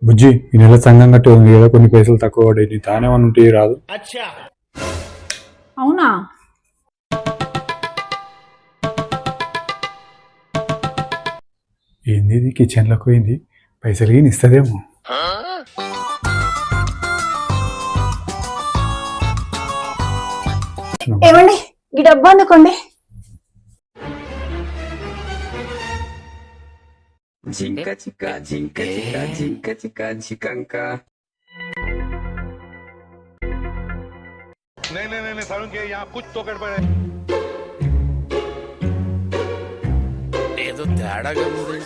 బుజ్జి ఈ నెల సంఘం కట్టి ఉంది కదా, కొన్ని పైసలు తక్కువ పడ్డాయి. నీ తానేమన్నా ఉంటే రాదు. అవునా? ఏంది ఇది కిచెన్లోకి పోయింది, పైసలు ఇస్తుందేమో. ఏమండి ఈ డబ్బా అందుకోండి. జింక చిక్క జింక చిక్క జింక చిక్క జికంక. नहीं सारुण के यहाँ कुछ तो गड़बड़ है. ఏదో తేడాగా ఉందండి.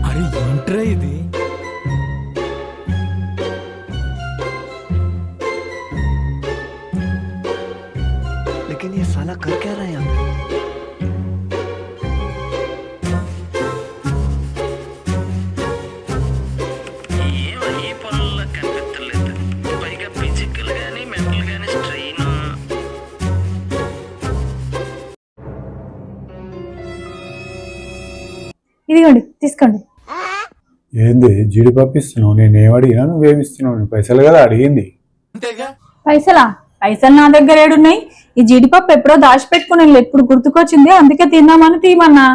అరే ఏంట్రా ఇది? लेकिन ये साला कर क्या रहा है यहाँ? ఇదిగోండి తీసుకోండి. ఏంది జీడిపప్పు ఇస్తున్నావు? నేనేం అడిగినా నువ్వేమిస్తున్నావు? పైసలు కదా అడిగింది. పైసలా? పైసలు నా దగ్గర ఏడున్నాయి? ఈ జీడిపప్పు ఎప్పుడో దాచిపెట్టుకుని ఎప్పుడు గుర్తుకొచ్చింది, అందుకే తిన్నామని తీయమన్నా.